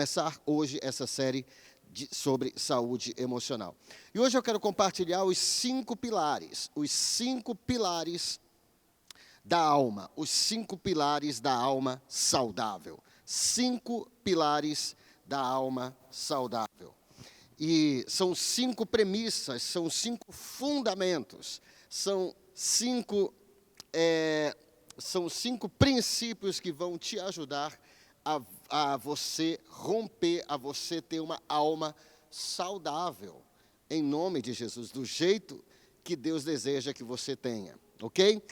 começar hoje essa série sobre saúde emocional. E hoje eu quero compartilhar os 5 pilares da alma, os 5 pilares da alma saudável. 5 pilares da alma saudável. E são 5 premissas, são 5 fundamentos, são 5 princípios que vão te ajudar a você romper, a você ter uma alma saudável, em nome de Jesus, do jeito que Deus deseja que você tenha, ok?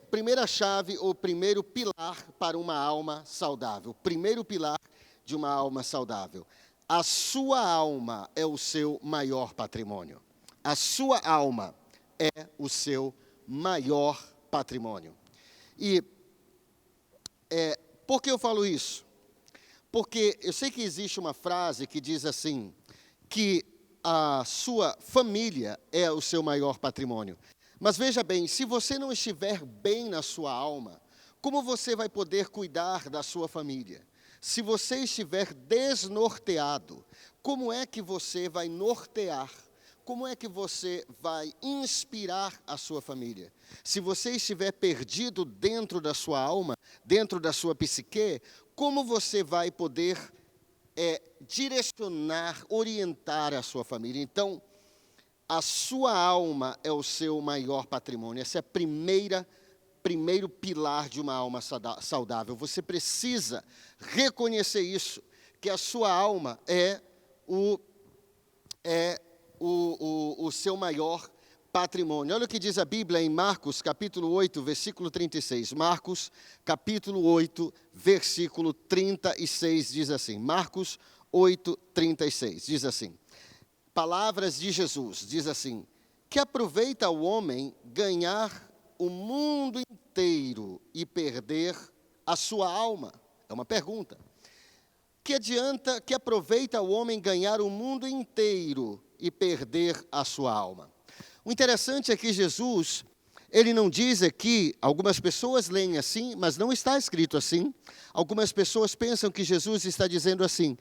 Primeira chave, ou primeiro pilar para uma alma saudável. Primeiro pilar de uma alma saudável. A sua alma é o seu maior patrimônio. A sua alma é o seu maior patrimônio. E por que eu falo isso? Porque eu sei que existe uma frase que diz assim, que a sua família é o seu maior patrimônio. Mas veja bem, se você não estiver bem na sua alma, como você vai poder cuidar da sua família? Se você estiver desnorteado, como é que você vai nortear? Como é que você vai inspirar a sua família? Se você estiver perdido dentro da sua alma, dentro da sua psique, como você vai poder direcionar, orientar a sua família? Então, a sua alma é o seu maior patrimônio. Esse é o primeiro pilar de uma alma saudável. Você precisa reconhecer isso, que a sua alma é o seu maior patrimônio. Olha o que diz a Bíblia em Marcos, capítulo 8, versículo 36. Marcos, capítulo 8, versículo 36, diz assim. Marcos 8, 36, diz assim. Palavras de Jesus, diz assim. Que aproveita o homem ganhar o mundo inteiro e perder a sua alma? É uma pergunta. Que aproveita o homem ganhar o mundo inteiro e perder a sua alma? O interessante é que Jesus, ele não diz aqui, algumas pessoas leem assim, mas não está escrito assim. Algumas pessoas pensam que Jesus está dizendo assim,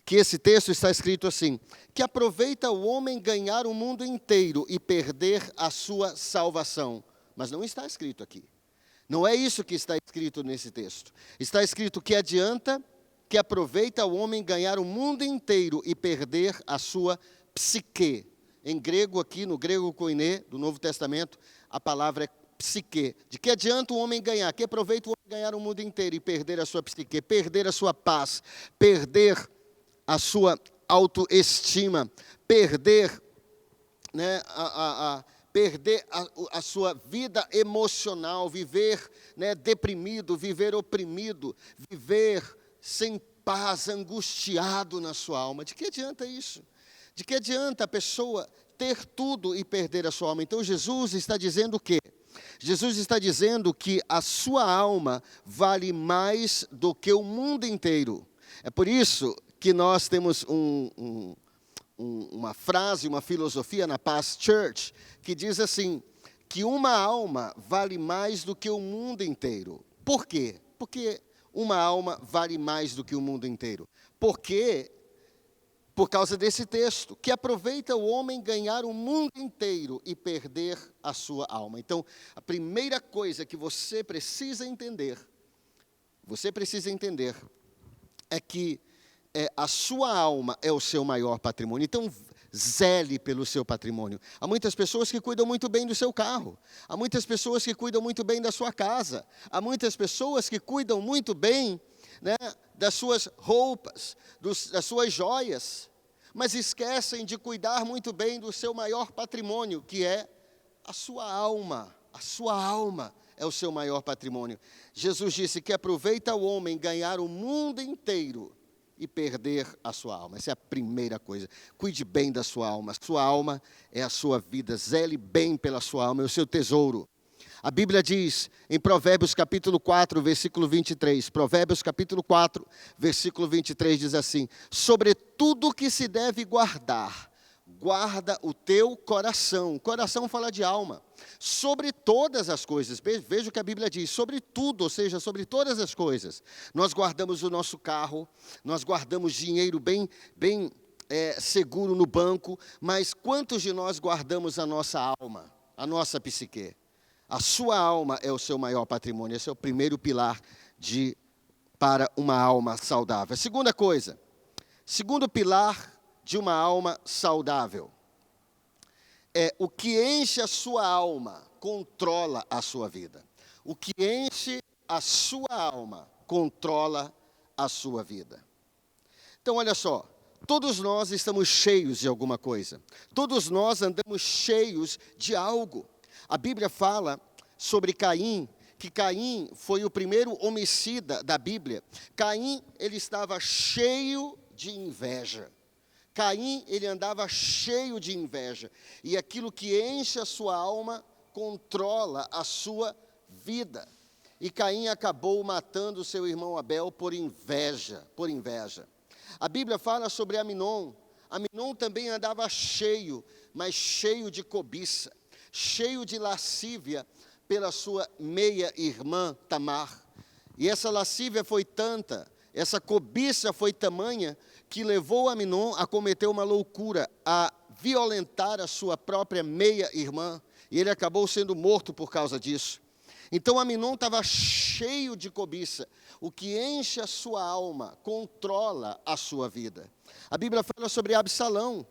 que esse texto está escrito assim, que aproveita o homem ganhar o mundo inteiro e perder a sua salvação. Mas não está escrito aqui. Não é isso que está escrito nesse texto. Está escrito que adianta, que aproveita o homem ganhar o mundo inteiro e perder a sua psique. Em grego aqui, no grego koiné, do Novo Testamento, a palavra é psique. De que adianta o homem ganhar? Que aproveita o homem ganhar o mundo inteiro e perder a sua psique, perder a sua paz, perder a sua autoestima, perder, perder a sua vida emocional, viver deprimido, viver oprimido, viver sem paz, angustiado na sua alma. De que adianta isso? De que adianta a pessoa ter tudo e perder a sua alma? Então Jesus está dizendo o quê? Jesus está dizendo que a sua alma vale mais do que o mundo inteiro. É por isso que nós temos uma frase, uma filosofia na Paz Church, que diz assim, que uma alma vale mais do que o mundo inteiro. Por quê? Porque uma alma vale mais do que o mundo inteiro. Porque, por causa desse texto, que aproveita o homem ganhar o mundo inteiro e perder a sua alma. Então, a primeira coisa que você precisa entender é que a sua alma é o seu maior patrimônio. Então, zele pelo seu patrimônio. Há muitas pessoas que cuidam muito bem do seu carro. Há muitas pessoas que cuidam muito bem da sua casa. Há muitas pessoas que cuidam muito bem das suas roupas, das suas joias. Mas esquecem de cuidar muito bem do seu maior patrimônio, que é a sua alma. A sua alma é o seu maior patrimônio. Jesus disse que aproveita o homem ganhar o mundo inteiro e perder a sua alma. Essa é a primeira coisa. Cuide bem da sua alma. A sua alma é a sua vida. Zele bem pela sua alma, é o seu tesouro. A Bíblia diz em Provérbios capítulo 4, versículo 23. Provérbios capítulo 4, versículo 23 diz assim: sobre tudo que se deve guardar, guarda o teu coração. Coração fala de alma. Sobre todas as coisas. Veja o que a Bíblia diz. Sobre tudo, ou seja, sobre todas as coisas. Nós guardamos o nosso carro, nós guardamos dinheiro bem seguro no banco, mas quantos de nós guardamos a nossa alma, a nossa psique? A sua alma é o seu maior patrimônio. Esse é o primeiro pilar para uma alma saudável. A segunda coisa, segundo pilar de uma alma saudável, é o que enche a sua alma, controla a sua vida. O que enche a sua alma, controla a sua vida. Então, olha só, todos nós estamos cheios de alguma coisa. Todos nós andamos cheios de algo. A Bíblia fala sobre Caim, que Caim foi o primeiro homicida da Bíblia. Caim, ele estava cheio de inveja. Caim, ele andava cheio de inveja. E aquilo que enche a sua alma, controla a sua vida. E Caim acabou matando seu irmão Abel por inveja, A Bíblia fala sobre Aminon. Aminon também andava cheio, mas cheio de cobiça, cheio de lascívia pela sua meia-irmã Tamar. E essa lascívia foi tanta, essa cobiça foi tamanha, que levou Aminon a cometer uma loucura, a violentar a sua própria meia-irmã, e ele acabou sendo morto por causa disso. Então Aminon estava cheio de cobiça. O que enche a sua alma, controla a sua vida. A Bíblia fala sobre Absalão,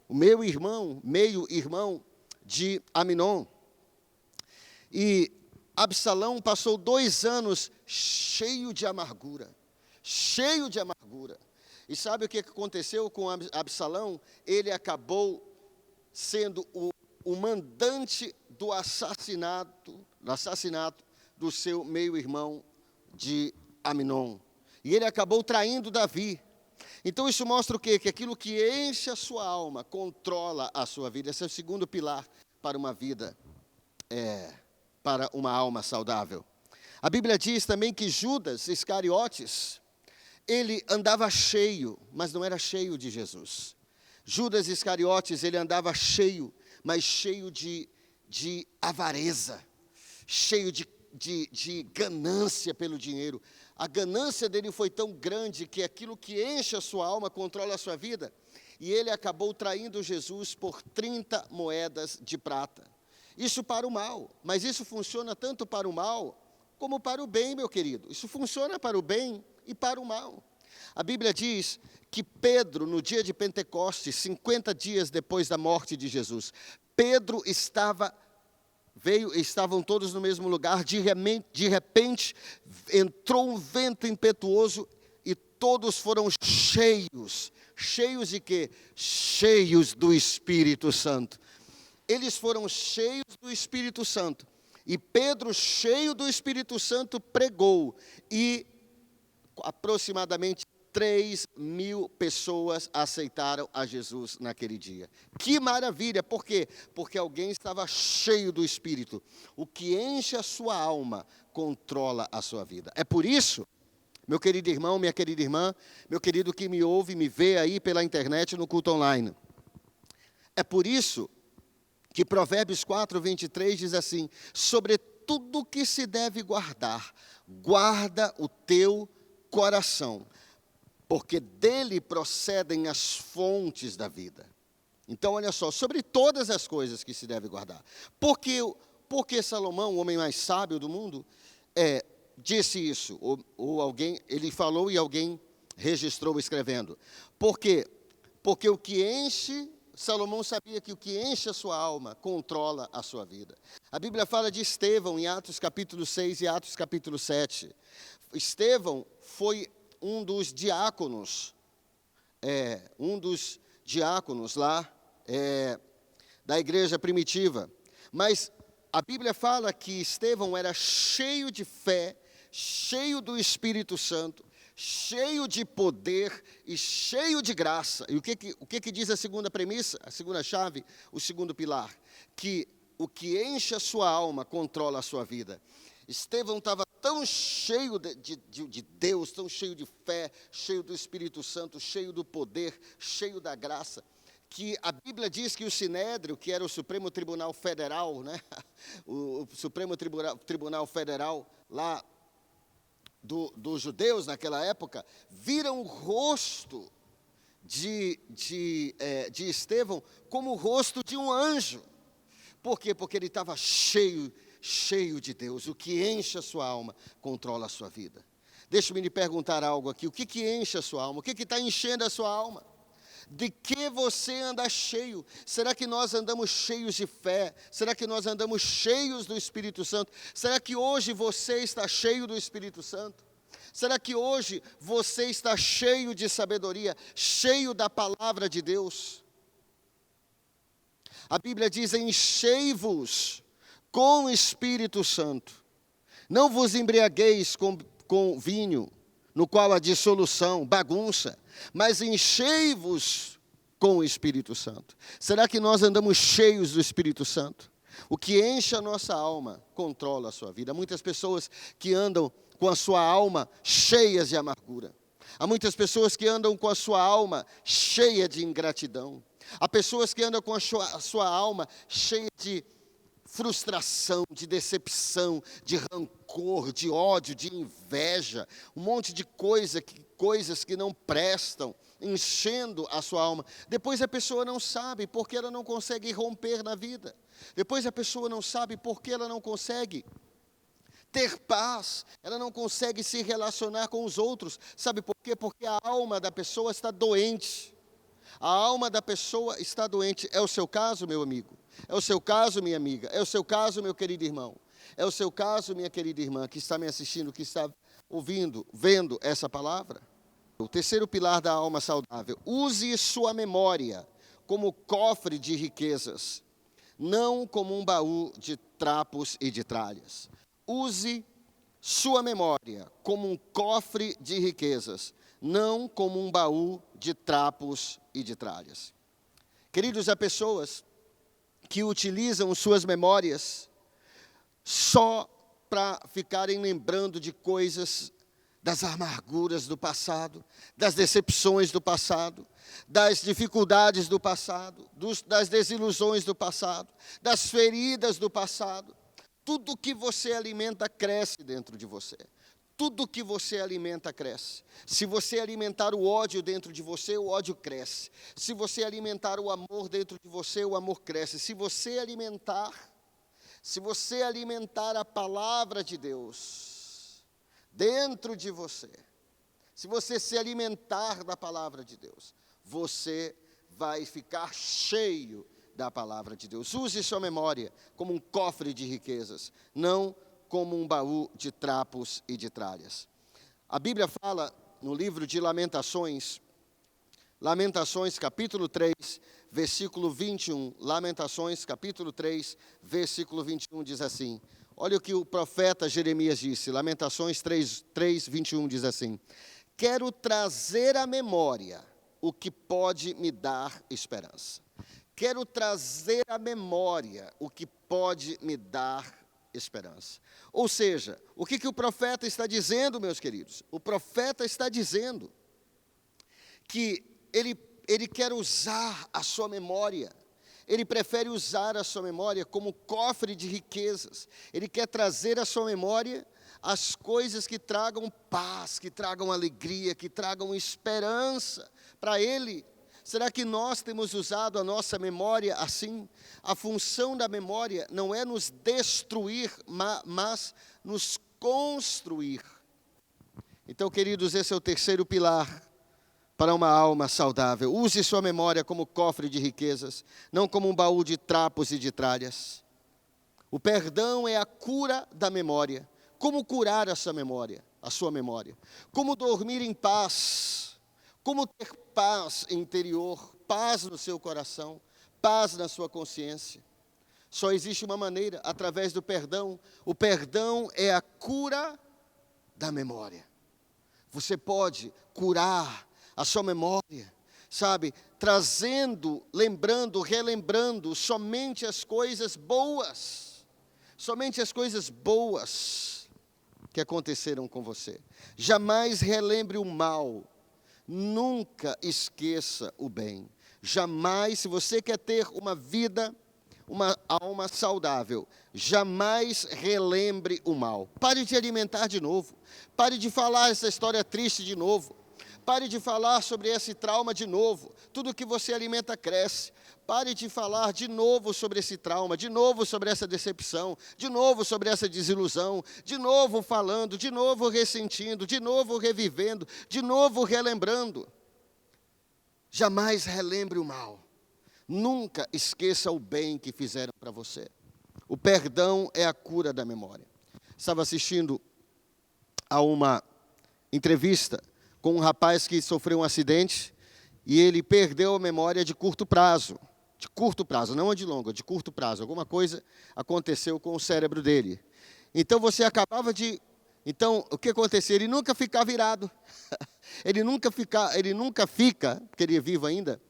o meio-irmão de Aminon. E Absalão passou 2 anos cheio de amargura. E sabe o que aconteceu com Absalão? Ele acabou sendo o mandante do assassinato do seu meio-irmão de Aminon. E ele acabou traindo Davi. Então isso mostra o quê? Que aquilo que enche a sua alma, controla a sua vida. Esse é o segundo pilar para uma vida, para uma alma saudável. A Bíblia diz também que Judas Iscariotes, ele andava cheio, mas não era cheio de Jesus. Judas Iscariotes, ele andava cheio, mas cheio de avareza, cheio de ganância pelo dinheiro. A ganância dele foi tão grande que aquilo que enche a sua alma controla a sua vida. E ele acabou traindo Jesus por 30 moedas de prata. Isso para o mal, mas isso funciona tanto para o mal como para o bem, meu querido. Isso funciona para o bem e para o mal. A Bíblia diz que Pedro, no dia de Pentecostes, 50 dias depois da morte de Jesus, Pedro estavam todos no mesmo lugar, de repente entrou um vento impetuoso e todos foram cheios de quê? Cheios do Espírito Santo. Eles foram cheios do Espírito Santo. E Pedro, cheio do Espírito Santo, pregou. E aproximadamente 3.000 pessoas aceitaram a Jesus naquele dia. Que maravilha! Por quê? Porque alguém estava cheio do Espírito. O que enche a sua alma, controla a sua vida. É por isso, meu querido irmão, minha querida irmã, meu querido que me ouve, me vê aí pela internet no culto online. É por isso que Provérbios 4:23 diz assim: sobre tudo que se deve guardar, guarda o teu coração, porque dele procedem as fontes da vida. Então, olha só, sobre todas as coisas que se deve guardar. Porque Salomão, o homem mais sábio do mundo, disse isso, ou alguém, ele falou e alguém registrou escrevendo. Por quê? Porque o que enche, Salomão sabia que o que enche a sua alma, controla a sua vida. A Bíblia fala de Estevão em Atos capítulo 6 e Atos capítulo 7. Estevão foi um dos diáconos lá da igreja primitiva. Mas a Bíblia fala que Estevão era cheio de fé, cheio do Espírito Santo, cheio de poder e cheio de graça. E o que diz a segunda premissa, a segunda chave, o segundo pilar? Que o que enche a sua alma controla a sua vida. Estevão estava tão cheio de Deus, tão cheio de fé, cheio do Espírito Santo, cheio do poder, cheio da graça, que a Bíblia diz que o Sinédrio, que era o Supremo Tribunal Federal, né? O Supremo Tribunal Federal lá dos judeus naquela época, viram o rosto de Estevão como o rosto de um anjo. Por quê? Porque ele estava cheio de Deus. O que enche a sua alma, controla a sua vida. Deixa-me lhe perguntar algo aqui. O que enche a sua alma? O que está enchendo a sua alma? De que você anda cheio? Será que nós andamos cheios de fé? Será que nós andamos cheios do Espírito Santo? Será que hoje você está cheio do Espírito Santo? Será que hoje você está cheio de sabedoria, cheio da palavra de Deus? A Bíblia diz: enchei-vos com o Espírito Santo. Não vos embriagueis com vinho, no qual há dissolução, bagunça, mas enchei-vos com o Espírito Santo. Será que nós andamos cheios do Espírito Santo? O que enche a nossa alma, controla a sua vida. Há muitas pessoas que andam com a sua alma cheias de amargura. Há muitas pessoas que andam com a sua alma cheia de ingratidão. Há pessoas que andam com a sua alma cheia de frustração, de decepção, de rancor, de ódio, de inveja, um monte de coisas que não prestam, enchendo a sua alma. Depois a pessoa não sabe porque ela não consegue romper na vida. Depois a pessoa não sabe porque ela não consegue ter paz, ela não consegue se relacionar com os outros. Sabe por quê? Porque a alma da pessoa está doente. A alma da pessoa está doente. É o seu caso, meu amigo? É o seu caso, minha amiga? É o seu caso, meu querido irmão? É o seu caso, minha querida irmã, que está me assistindo, que está ouvindo, vendo essa palavra? O terceiro pilar da alma saudável: use sua memória como cofre de riquezas, não como um baú de trapos e de tralhas. Use sua memória como um cofre de riquezas, não como um baú de trapos e de tralhas. Queridos, há pessoas que utilizam suas memórias só para ficarem lembrando de coisas, das amarguras do passado, das decepções do passado, das dificuldades do passado, das desilusões do passado, das feridas do passado. Tudo que você alimenta cresce dentro de você. Tudo que você alimenta cresce. Se você alimentar o ódio dentro de você, o ódio cresce. Se você alimentar o amor dentro de você, o amor cresce. Se você alimentar a palavra de Deus dentro de você, se você se alimentar da palavra de Deus, você vai ficar cheio da palavra de Deus. Use sua memória como um cofre de riquezas, não como um baú de trapos e de tralhas. A Bíblia fala no livro de Lamentações, capítulo 3, versículo 21. Lamentações, capítulo 3, versículo 21 diz assim. Olha o que o profeta Jeremias disse. Lamentações 3, 21 diz assim: quero trazer à memória o que pode me dar esperança. Quero trazer à memória o que pode me dar esperança. Ou seja, o que o profeta está dizendo, meus queridos? O profeta está dizendo que ele quer usar a sua memória. Ele prefere usar a sua memória como cofre de riquezas. Ele quer trazer à sua memória as coisas que tragam paz, que tragam alegria, que tragam esperança para ele. Será que nós temos usado a nossa memória assim? A função da memória não é nos destruir, mas nos construir. Então, queridos, esse é o terceiro pilar para uma alma saudável. Use sua memória como cofre de riquezas, não como um baú de trapos e de tralhas. O perdão é a cura da memória. Como curar essa memória, a sua memória? Como dormir em paz? Como ter paz interior, paz no seu coração, paz na sua consciência? Só existe uma maneira, através do perdão. O perdão é a cura da memória. Você pode curar a sua memória, sabe? Trazendo, lembrando, relembrando somente as coisas boas. Somente as coisas boas que aconteceram com você. Jamais relembre o mal. Nunca esqueça o bem. Jamais, se você quer ter uma vida, uma alma saudável, jamais relembre o mal. Pare de alimentar de novo. Pare de falar essa história triste de novo. Pare de falar sobre esse trauma de novo. Tudo que você alimenta cresce. Pare de falar de novo sobre esse trauma, de novo sobre essa decepção, de novo sobre essa desilusão, de novo falando, de novo ressentindo, de novo revivendo, de novo relembrando. Jamais relembre o mal. Nunca esqueça o bem que fizeram para você. O perdão é a cura da memória. Estava assistindo a uma entrevista com um rapaz que sofreu um acidente e ele perdeu a memória de curto prazo. De curto prazo, não a de longo, de curto prazo. Alguma coisa aconteceu com o cérebro dele. Então você acabava de... Então, o que aconteceu? Ele nunca fica virado. Ele nunca fica, porque ele é vivo ainda,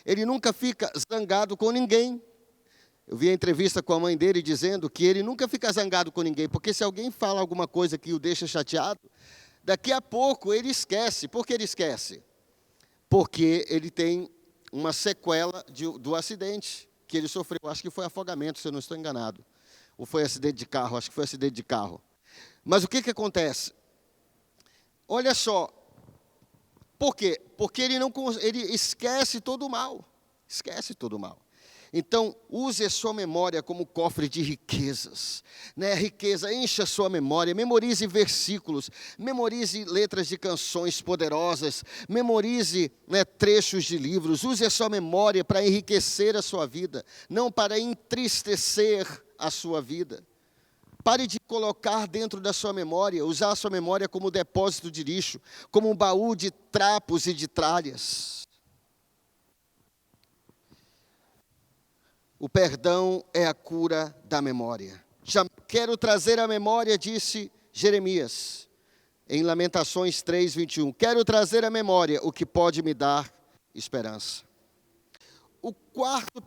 ele nunca fica zangado com ninguém. Eu vi a entrevista com a mãe dele dizendo que ele nunca fica zangado com ninguém, porque se alguém fala alguma coisa que o deixa chateado, daqui a pouco ele esquece. Por que ele esquece? Porque ele tem uma sequela do acidente que ele sofreu. Acho que foi afogamento, se eu não estou enganado. Ou foi acidente de carro, acho que foi acidente de carro. Mas o que acontece? Olha só. Por quê? Porque ele esquece todo o mal. Esquece todo o mal. Então, use a sua memória como cofre de riquezas. Né? Riqueza, encha a sua memória, memorize versículos, memorize letras de canções poderosas, memorize, né, trechos de livros. Use a sua memória para enriquecer a sua vida, não para entristecer a sua vida. Pare de colocar dentro da sua memória, usar a sua memória como depósito de lixo, como um baú de trapos e de tralhas. O perdão é a cura da memória. Já quero trazer à memória, disse Jeremias, em Lamentações 3:21. Quero trazer à memória o que pode me dar esperança. O quarto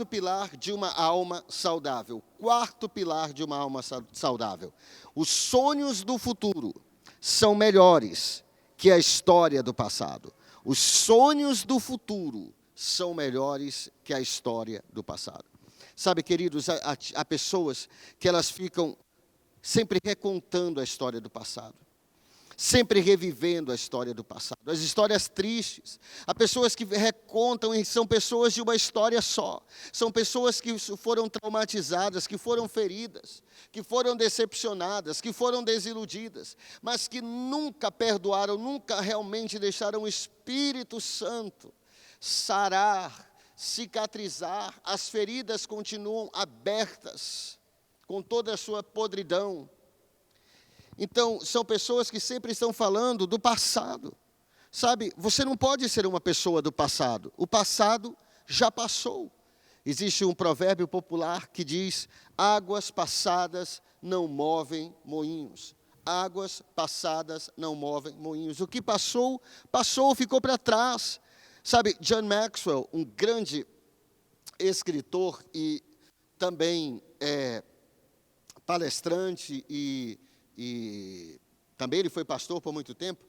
pilar de uma alma saudável. Quarto pilar de uma alma saudável. Os sonhos do futuro são melhores que a história do passado. Os sonhos do futuro são melhores que a história do passado. Sabe, queridos, há pessoas que elas ficam sempre recontando a história do passado. Sempre revivendo a história do passado, as histórias tristes. Há pessoas que recontam e são pessoas de uma história só. São pessoas que foram traumatizadas, que foram feridas, que foram decepcionadas, que foram desiludidas, mas que nunca perdoaram, nunca realmente deixaram o Espírito Santo sarar, cicatrizar. As feridas continuam abertas, com toda a sua podridão. Então, são pessoas que sempre estão falando do passado. Sabe, você não pode ser uma pessoa do passado. O passado já passou. Existe um provérbio popular que diz: águas passadas não movem moinhos. Águas passadas não movem moinhos. O que passou, passou, ficou para trás. Sabe, John Maxwell, um grande escritor e também palestrante e também ele foi pastor por muito tempo,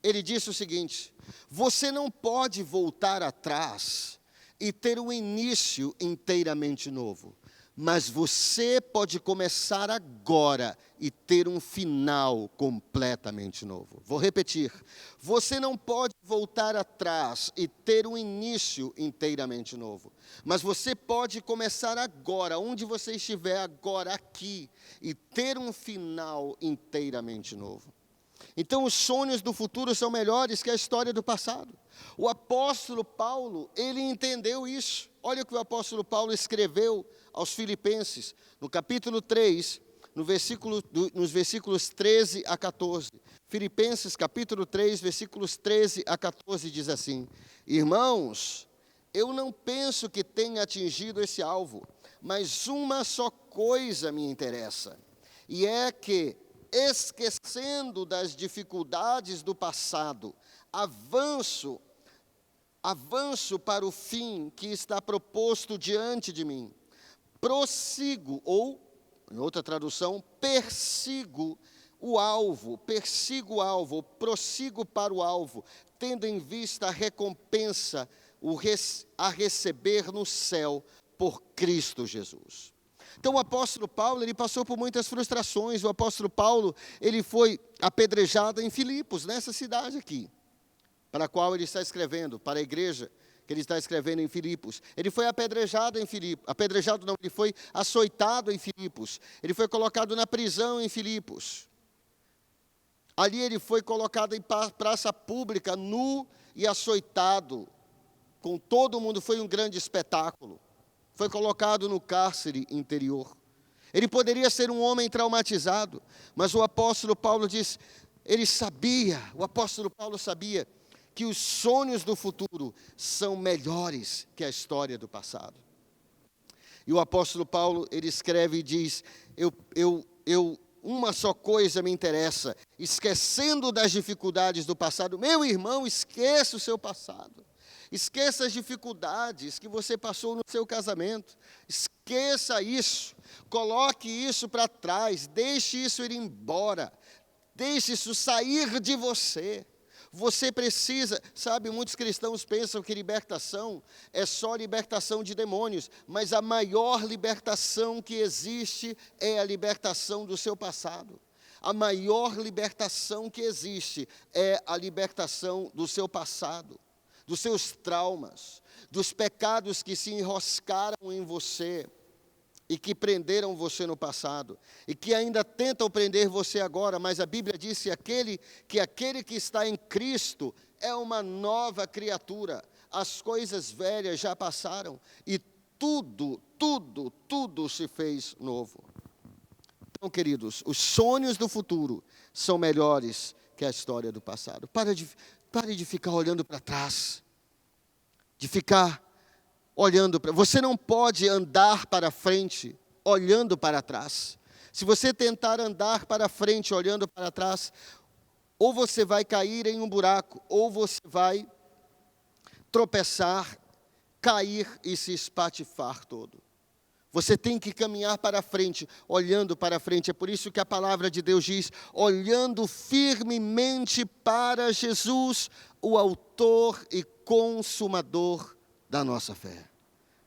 ele disse o seguinte: você não pode voltar atrás e ter um início inteiramente novo, mas você pode começar agora e ter um final completamente novo. Vou repetir: você não pode voltar atrás e ter um início inteiramente novo, mas você pode começar agora, onde você estiver agora, aqui, e ter um final inteiramente novo. Então, os sonhos do futuro são melhores que a história do passado. O apóstolo Paulo, ele entendeu isso. Olha o que o apóstolo Paulo escreveu aos Filipenses, no capítulo 3, nos versículos 13 a 14. Filipenses, capítulo 3, versículos 13 a 14, diz assim: irmãos, eu não penso que tenha atingido esse alvo, mas uma só coisa me interessa, e é que, esquecendo das dificuldades do passado, avanço para o fim que está proposto diante de mim. Prossigo, ou, em outra tradução, prossigo para o alvo, tendo em vista a recompensa a receber no céu por Cristo Jesus. Então o apóstolo Paulo, ele passou por muitas frustrações. O apóstolo Paulo, ele foi apedrejado em Filipos, nessa cidade aqui, para a qual ele está escrevendo, para a igreja que ele está escrevendo em Filipos. Ele foi apedrejado em Filipos, apedrejado não, ele foi açoitado em Filipos. Ele foi colocado na prisão em Filipos. Ali ele foi colocado em praça pública, nu e açoitado, com todo mundo, foi um grande espetáculo. Foi colocado no cárcere interior. Ele poderia ser um homem traumatizado, mas o apóstolo Paulo diz, o apóstolo Paulo sabia que os sonhos do futuro são melhores que a história do passado. E o apóstolo Paulo, ele escreve e diz, uma só coisa me interessa, esquecendo das dificuldades do passado. Meu irmão, esqueça o seu passado. Esqueça as dificuldades que você passou no seu casamento. Esqueça isso. Coloque isso para trás. Deixe isso ir embora. Deixe isso sair de você. Você precisa, sabe, muitos cristãos pensam que libertação é só libertação de demônios, mas a maior libertação que existe é a libertação do seu passado. A maior libertação que existe é a libertação do seu passado, dos seus traumas, dos pecados que se enroscaram em você e que prenderam você no passado, e que ainda tentam prender você agora, mas a Bíblia diz que aquele que está em Cristo é uma nova criatura. As coisas velhas já passaram e tudo se fez novo. Então, queridos, os sonhos do futuro são melhores que a história do passado. Pare de ficar olhando para trás, de ficar olhando para... Você não pode andar para frente olhando para trás. Se você tentar andar para frente olhando para trás, ou você vai cair em um buraco, ou você vai tropeçar, cair e se espatifar todo. Você tem que caminhar para frente, olhando para frente. É por isso que a palavra de Deus diz, olhando firmemente para Jesus, o autor e consumador da nossa fé.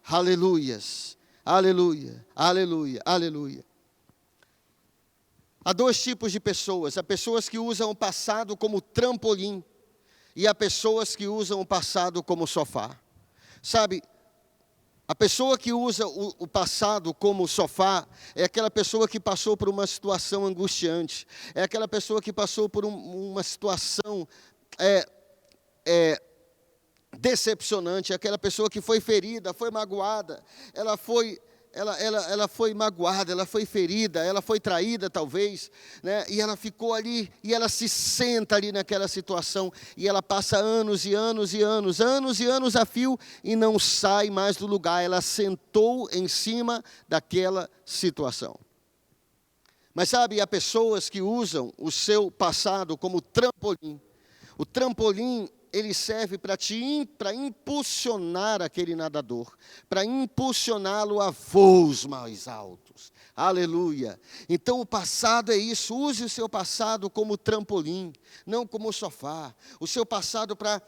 Aleluias, aleluia, aleluia, aleluia. Há dois tipos de pessoas. Há pessoas que usam o passado como trampolim e há pessoas que usam o passado como sofá. Sabe, a pessoa que usa o passado como sofá é aquela pessoa que passou por uma situação angustiante, é aquela pessoa que passou por uma situação decepcionante, aquela pessoa que foi ferida, foi magoada, ela foi magoada, ela foi ferida, ela foi traída talvez, né? E ela ficou ali, e ela se senta ali naquela situação, e ela passa anos e anos a fio, e não sai mais do lugar, ela sentou em cima daquela situação. Mas sabe, há pessoas que usam o seu passado como trampolim. O trampolim, ele serve para impulsionar aquele nadador, para impulsioná-lo a voos mais altos. Aleluia. Então o passado é isso, use o seu passado como trampolim, não como sofá. O seu passado para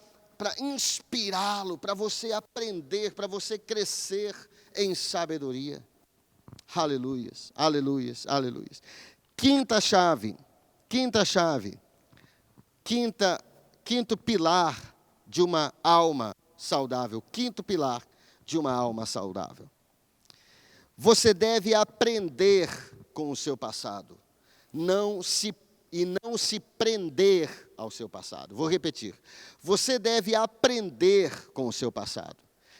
inspirá-lo, para você aprender, para você crescer em sabedoria. Aleluias, aleluias, aleluias. Quinto pilar de uma alma saudável. Quinto pilar de uma alma saudável. Você deve aprender com o seu passado. Não se prender ao seu passado. Vou repetir. Você deve aprender com o seu passado.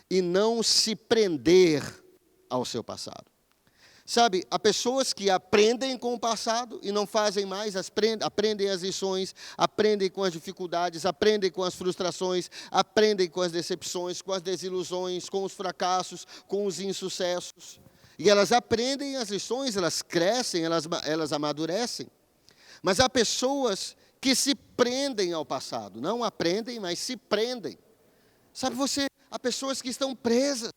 E não se prender ao seu passado. Sabe, há pessoas que aprendem com o passado e não fazem mais, aprendem as lições, aprendem com as dificuldades, aprendem com as frustrações, aprendem com as decepções, com as desilusões, com os fracassos, com os insucessos. E elas aprendem as lições, elas crescem, elas amadurecem. Mas há pessoas que se prendem ao passado, não aprendem, mas se prendem. Sabe, há pessoas que estão presas.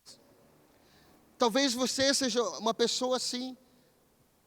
Talvez você seja uma pessoa assim.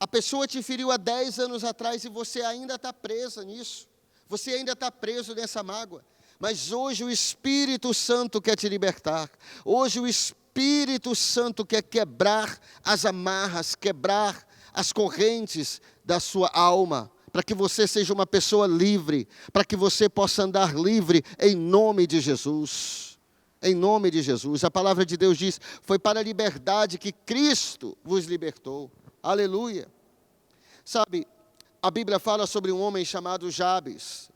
A pessoa te feriu há 10 anos atrás e você ainda está presa nisso. Você ainda está preso nessa mágoa. Mas hoje o Espírito Santo quer te libertar. Hoje o Espírito Santo quer quebrar as amarras, quebrar as correntes da sua alma, para que você seja uma pessoa livre, para que você possa andar livre em nome de Jesus. Em nome de Jesus. A palavra de Deus diz: foi para a liberdade que Cristo vos libertou. Aleluia. Sabe, a Bíblia fala sobre um homem chamado Jabes,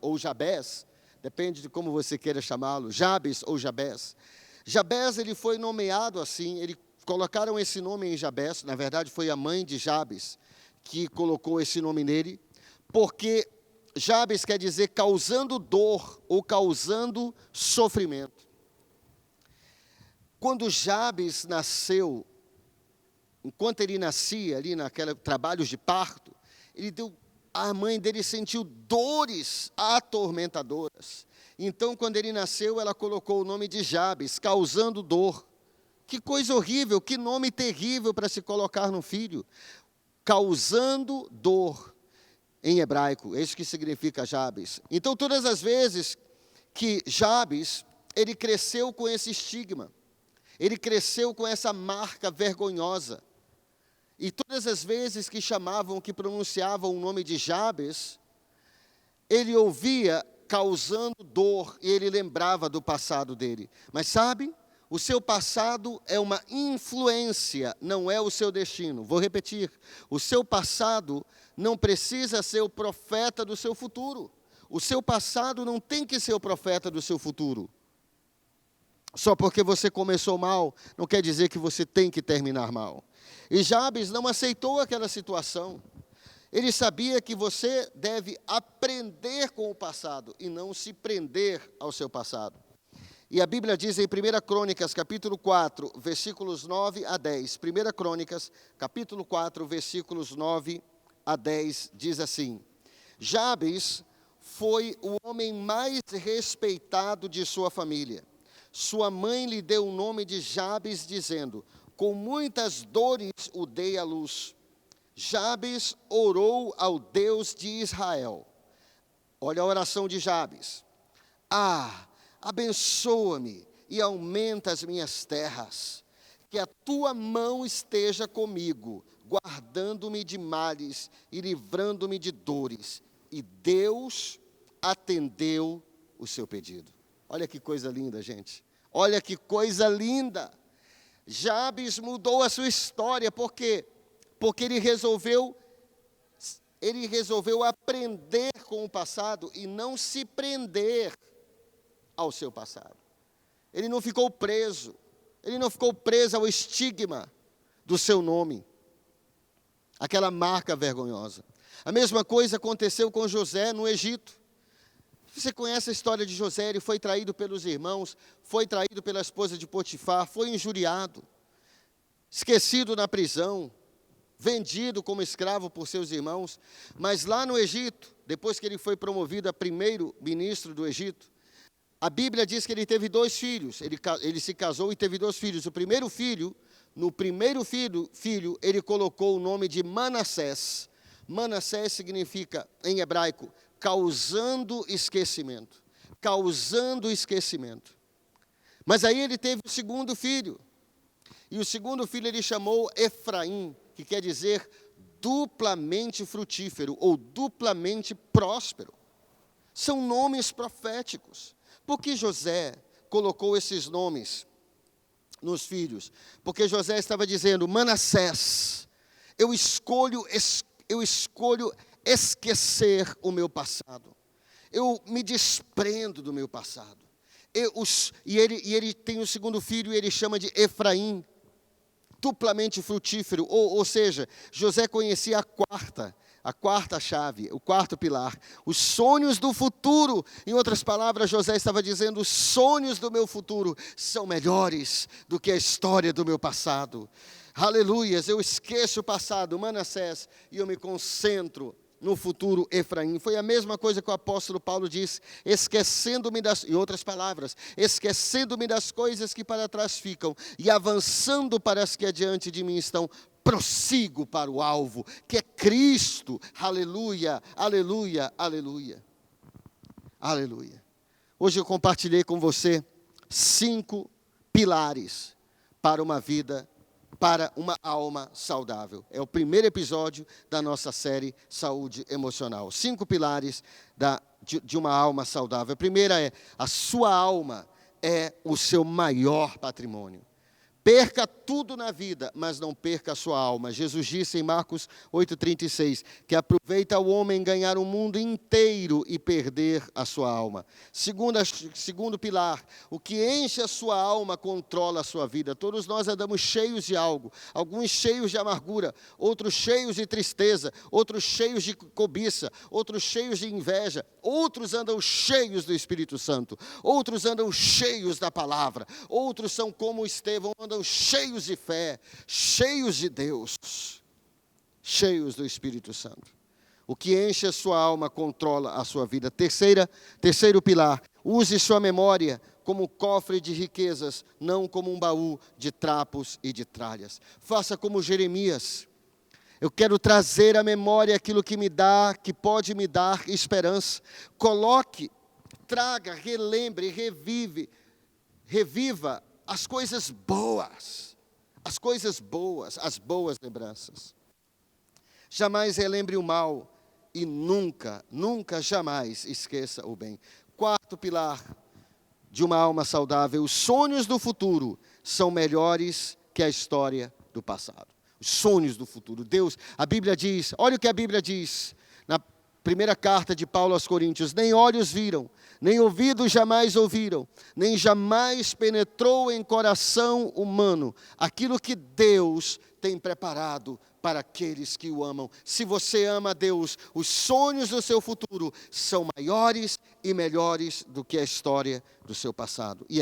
ou Jabés, depende de como você queira chamá-lo, Jabes ou Jabés. Jabés, ele foi nomeado assim, colocaram esse nome em Jabés, na verdade foi a mãe de Jabes que colocou esse nome nele, porque Jabes quer dizer causando dor ou causando sofrimento. Quando Jabes nasceu, enquanto ele nascia ali naqueles trabalhos de parto, a mãe dele sentiu dores atormentadoras. Então, quando ele nasceu, ela colocou o nome de Jabes, causando dor. Que coisa horrível, que nome terrível para se colocar no filho. Causando dor, em hebraico, é isso que significa Jabes. Então, todas as vezes que Jabes, ele cresceu com esse estigma, ele cresceu com essa marca vergonhosa. E todas as vezes que que pronunciavam o nome de Jabes, ele ouvia causando dor, e ele lembrava do passado dele. Mas sabe, o seu passado é uma influência, não é o seu destino. Vou repetir, o seu passado não precisa ser o profeta do seu futuro. O seu passado não tem que ser o profeta do seu futuro. Só porque você começou mal, não quer dizer que você tem que terminar mal. E Jabes não aceitou aquela situação. Ele sabia que você deve aprender com o passado e não se prender ao seu passado. E a Bíblia diz em 1 Crônicas, capítulo 4, versículos 9 a 10. 1 Crônicas, capítulo 4, versículos 9 a 10, diz assim: Jabes foi o homem mais respeitado de sua família. Sua mãe lhe deu o nome de Jabes, dizendo: com muitas dores o dei à luz. Jabes orou ao Deus de Israel. Olha a oração de Jabes. Abençoa-me e aumenta as minhas terras. Que a tua mão esteja comigo, guardando-me de males e livrando-me de dores. E Deus atendeu o seu pedido. Olha que coisa linda, gente. Olha que coisa linda. Jabes mudou a sua história, por quê? Porque ele resolveu aprender com o passado e não se prender ao seu passado. Ele não ficou preso ao estigma do seu nome, aquela marca vergonhosa. A mesma coisa aconteceu com José no Egito. Você conhece a história de José? Ele foi traído pelos irmãos, foi traído pela esposa de Potifar, foi injuriado, esquecido na prisão, vendido como escravo por seus irmãos. Mas lá no Egito, depois que ele foi promovido a primeiro-ministro do Egito, a Bíblia diz que ele teve 2 filhos. Ele se casou e teve 2 filhos. No primeiro filho, ele colocou o nome de Manassés. Manassés significa, em hebraico, causando esquecimento. Causando esquecimento. Mas aí ele teve o segundo filho. E o segundo filho ele chamou Efraim, que quer dizer duplamente frutífero ou duplamente próspero. São nomes proféticos. Por que José colocou esses nomes nos filhos? Porque José estava dizendo: Manassés, eu escolho esquecer o meu passado. Eu me desprendo do meu passado. E ele tem o segundo filho e ele chama de Efraim, duplamente frutífero. Ou seja, José conhecia a quarta chave, o quarto pilar, os sonhos do futuro. Em outras palavras, José estava dizendo: os sonhos do meu futuro são melhores do que a história do meu passado. Aleluias, eu esqueço o passado, Manassés, e eu me concentro no futuro, Efraim. Foi a mesma coisa que o apóstolo Paulo diz: esquecendo-me em outras palavras, esquecendo-me das coisas que para trás ficam e avançando para as que adiante de mim estão, prossigo para o alvo, que é Cristo. Aleluia, aleluia, aleluia, aleluia. Hoje eu compartilhei com você 5 pilares para uma vida, para uma alma saudável. É o primeiro episódio da nossa série Saúde Emocional. 5 pilares de uma alma saudável. A primeira é: a sua alma é o seu maior patrimônio. Perca tudo na vida, mas não perca a sua alma. Jesus disse em Marcos 8,36, que aproveita o homem ganhar o mundo inteiro e perder a sua alma. Segundo pilar, o que enche a sua alma controla a sua vida. Todos nós andamos cheios de algo, alguns cheios de amargura, outros cheios de tristeza, outros cheios de cobiça, outros cheios de inveja, outros andam cheios do Espírito Santo, outros andam cheios da palavra, outros são como Estevão, andam cheios de fé, cheios de Deus, cheios do Espírito Santo. O que enche a sua alma controla a sua vida. Terceiro pilar, use sua memória como cofre de riquezas, não como um baú de trapos e de tralhas. Faça como Jeremias. Eu quero trazer à memória aquilo que me dá, que pode me dar esperança. Coloque, traga, relembre, reviva as coisas boas, as boas lembranças. Jamais relembre o mal e nunca, jamais esqueça o bem. Quarto pilar de uma alma saudável: os sonhos do futuro são melhores que a história do passado. Os sonhos do futuro. Deus, a Bíblia diz, olha o que a Bíblia diz, na primeira carta de Paulo aos Coríntios: nem olhos viram, nem ouvidos jamais ouviram, nem jamais penetrou em coração humano aquilo que Deus tem preparado para aqueles que o amam. Se você ama a Deus, os sonhos do seu futuro são maiores e melhores do que a história do seu passado. E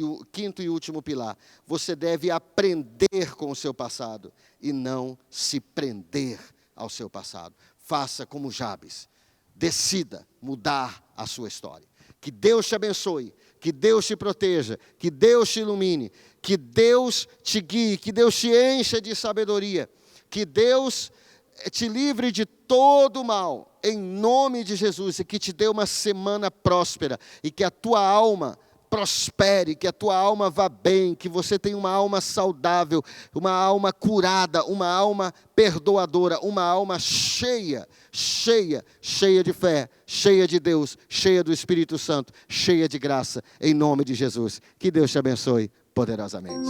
o quinto e último pilar: você deve aprender com o seu passado e não se prender ao seu passado. Faça como Jabes. Decida mudar a sua história. Que Deus te abençoe, que Deus te proteja, que Deus te ilumine, que Deus te guie, que Deus te encha de sabedoria, que Deus te livre de todo mal, em nome de Jesus, e que te dê uma semana próspera, e que a tua alma prospere, que a tua alma vá bem, que você tenha uma alma saudável, uma alma curada, uma alma perdoadora, uma alma cheia de fé, cheia de Deus, cheia do Espírito Santo, cheia de graça, em nome de Jesus. Que Deus te abençoe poderosamente.